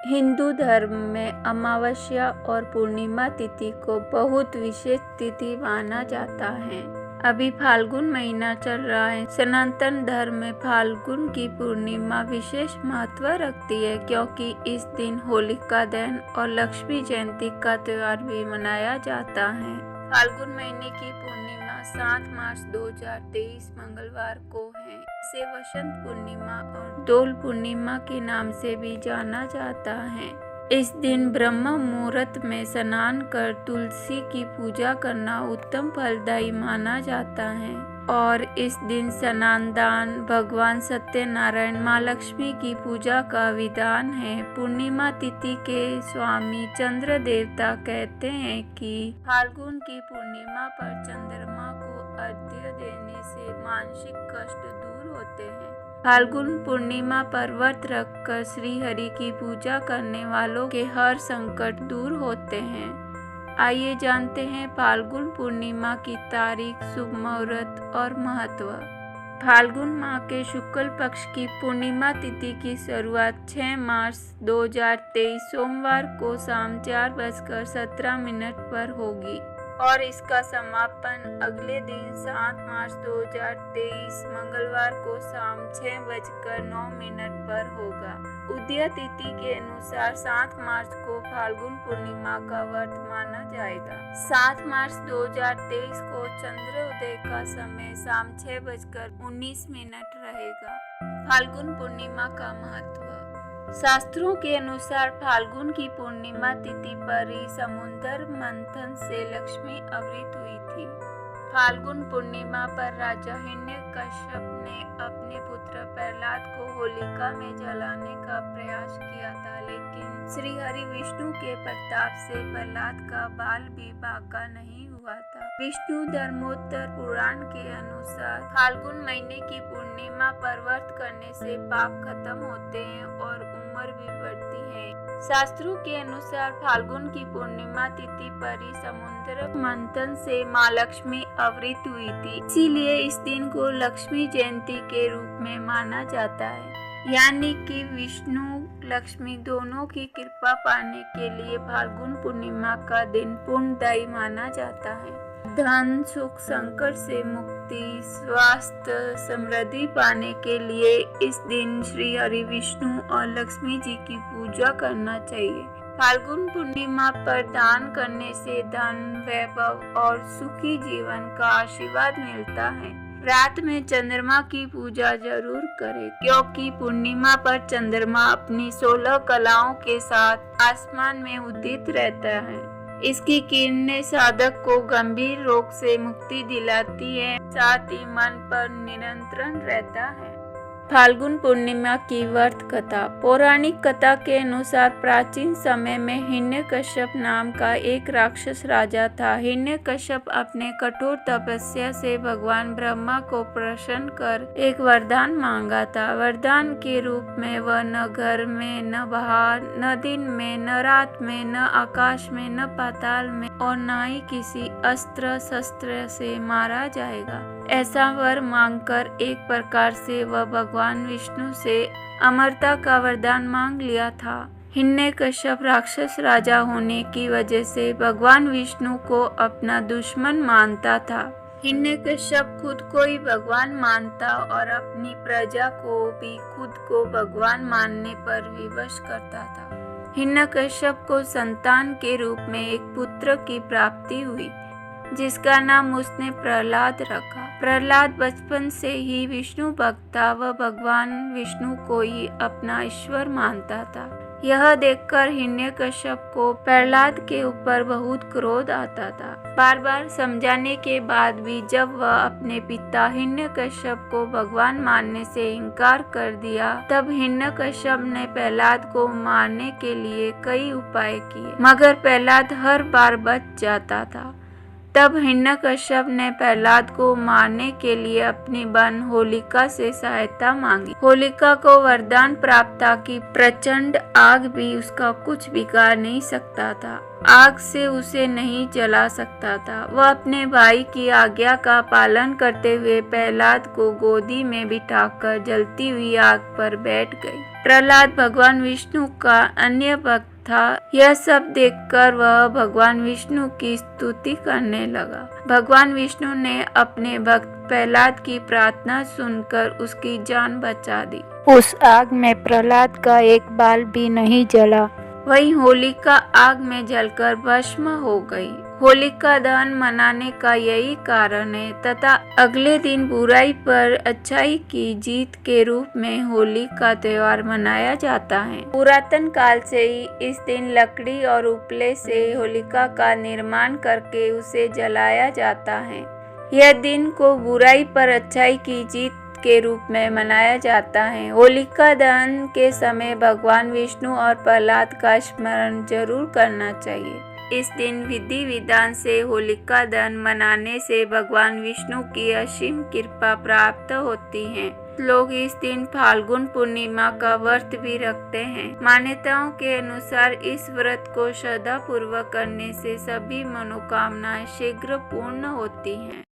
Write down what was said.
हिंदू धर्म में अमावस्या और पूर्णिमा तिथि को बहुत विशेष तिथि माना जाता है। अभी फाल्गुन महीना चल रहा है। सनातन धर्म में फाल्गुन की पूर्णिमा विशेष महत्व रखती है, क्योंकि इस दिन होलिका दहन और लक्ष्मी जयंती का त्योहार भी मनाया जाता है। फाल्गुन महीने की पूर्णिमा 7 मार्च 2023 मंगलवार को है। इसे वसंत पूर्णिमा और डोल पूर्णिमा के नाम से भी जाना जाता है। इस दिन ब्रह्म मुहूर्त में स्नान कर तुलसी की पूजा करना उत्तम फलदायी माना जाता है और इस दिन स्नान दान, भगवान सत्यनारायण, माँ लक्ष्मी की पूजा का विधान है। पूर्णिमा तिथि के स्वामी चंद्र देवता कहते हैं कि फाल्गुन की पूर्णिमा पर चंद्रमा को अर्घ्य देने से मानसिक कष्ट दूर होते हैं। फाल्गुन पूर्णिमा पर व्रत रखकर श्री हरि की पूजा करने वालों के हर संकट दूर होते हैं। आइए जानते हैं फाल्गुन पूर्णिमा की तारीख, शुभ मुहूर्त और महत्व। फाल्गुन माह के शुक्ल पक्ष की पूर्णिमा तिथि की शुरुआत 6 मार्च 2023 सोमवार को शाम 4:17 पर होगी और इसका समापन अगले दिन 7 मार्च 2023 मंगलवार को शाम 6:09 पर होगा। उदय तिथि के अनुसार 7 मार्च को फाल्गुन पूर्णिमा का व्रत माना जाएगा। 7 मार्च 2023 को चंद्रोदय का समय शाम 6:19 रहेगा। फाल्गुन पूर्णिमा का महत्व। शास्त्रों के अनुसार फाल्गुन की पूर्णिमा तिथि पर ही समुद्र मंथन से लक्ष्मी अवतरित हुई थी। फाल्गुन पूर्णिमा पर राजा हिरण्यकश्यप ने अपने पुत्र प्रहलाद को होलिका में जलाने का प्रयास किया था, लेकिन श्री हरि विष्णु के प्रताप से प्रहलाद का बाल भी बांका नहीं हुआ था। विष्णु धर्मोत्तर पुराण के अनुसार फाल्गुन महीने की पूर्णिमा पर व्रत करने से पाप खत्म होते हैं और उम्र भी बढ़ती है। शास्त्रों के अनुसार फाल्गुन की पूर्णिमा तिथि पर ही समुद्र मंथन से माँ लक्ष्मी अवतरित हुई थी, इसीलिए इस दिन को लक्ष्मी जयंती के रूप में माना जाता है। यानी कि विष्णु लक्ष्मी दोनों की कृपा पाने के लिए फाल्गुन पूर्णिमा का दिन पुण्यदायी माना जाता है। धन, सुख, संकट से मुक्ति, स्वास्थ्य, समृद्धि पाने के लिए इस दिन श्री हरि विष्णु और लक्ष्मी जी की पूजा करना चाहिए। फाल्गुन पूर्णिमा पर दान करने से धन, वैभव और सुखी जीवन का आशीर्वाद मिलता है। रात में चंद्रमा की पूजा जरूर करें, क्योंकि पूर्णिमा पर चंद्रमा अपनी 16 कलाओं के साथ आसमान में उदित रहता है। इसकी किरणें साधक को गंभीर रोग से मुक्ति दिलाती है, साथ ही मन पर नियंत्रण रहता है। फाल्गुन पूर्णिमा की व्रत कथा। पौराणिक कथा के अनुसार प्राचीन समय में हिरण्यकश्यप नाम का एक राक्षस राजा था। हिरण्यकश्यप अपने कठोर तपस्या से भगवान ब्रह्मा को प्रसन्न कर एक वरदान मांगा था। वरदान के रूप में वह न घर में, न बाहर, न दिन में, न रात में, न आकाश में, न पाताल में और न ही किसी अस्त्र शस्त्र से मारा जाएगा। ऐसा वर मांगकर एक प्रकार से वह भगवान विष्णु से अमरता का वरदान मांग लिया था। हिरण्यकश्यप राक्षस राजा होने की वजह से भगवान विष्णु को अपना दुश्मन मानता था। हिरण्यकश्यप खुद को ही भगवान मानता और अपनी प्रजा को भी खुद को भगवान मानने पर विवश करता था। हिरण्यकश्यप को संतान के रूप में एक पुत्र की प्राप्ति हुई, जिसका नाम उसने प्रहलाद रखा। प्रहलाद बचपन से ही विष्णु भक्त था। वह भगवान विष्णु को ही अपना ईश्वर मानता था। यह देखकर हिरण्यकश्यप को प्रहलाद के ऊपर बहुत क्रोध आता था। बार बार समझाने के बाद भी जब वह अपने पिता हिरण्यकश्यप को भगवान मानने से इनकार कर दिया, तब हिरण्यकश्यप ने प्रहलाद को मारने के लिए कई उपाय किए, मगर प्रहलाद हर बार बच जाता था। तब हिरण्यकश्यप ने प्रहलाद को मारने के लिए अपनी बहन होलिका से सहायता मांगी। होलिका को वरदान प्राप्त था कि प्रचंड आग भी उसका कुछ बिगाड़ नहीं सकता था। आग से उसे नहीं जला सकता था। वह अपने भाई की आज्ञा का पालन करते हुए प्रहलाद को गोदी में बिठाकर जलती हुई आग पर बैठ गई। प्रहलाद भगवान विष्णु का अन्य भक्त था। यह सब देखकर वह भगवान विष्णु की स्तुति करने लगा। भगवान विष्णु ने अपने भक्त प्रहलाद की प्रार्थना सुनकर उसकी जान बचा दी। उस आग में प्रहलाद का एक बाल भी नहीं जला। वहीं होलिका आग में जलकर भस्म हो गई। होलिका दहन मनाने का यही कारण है तथा अगले दिन बुराई पर अच्छाई की जीत के रूप में होली का त्योहार मनाया जाता है। पुरातन काल से ही इस दिन लकड़ी और उपले से होलिका का निर्माण करके उसे जलाया जाता है। यह दिन को बुराई पर अच्छाई की जीत के रूप में मनाया जाता है। होलिका दहन के समय भगवान विष्णु और प्रहलाद का स्मरण जरूर करना चाहिए। इस दिन विधि विधान से होलिका दहन मनाने से भगवान विष्णु की असीम कृपा प्राप्त होती है। लोग इस दिन फाल्गुन पूर्णिमा का व्रत भी रखते हैं। मान्यताओं के अनुसार इस व्रत को श्रद्धा पूर्वक करने से सभी मनोकामनाएं शीघ्र पूर्ण होती हैं।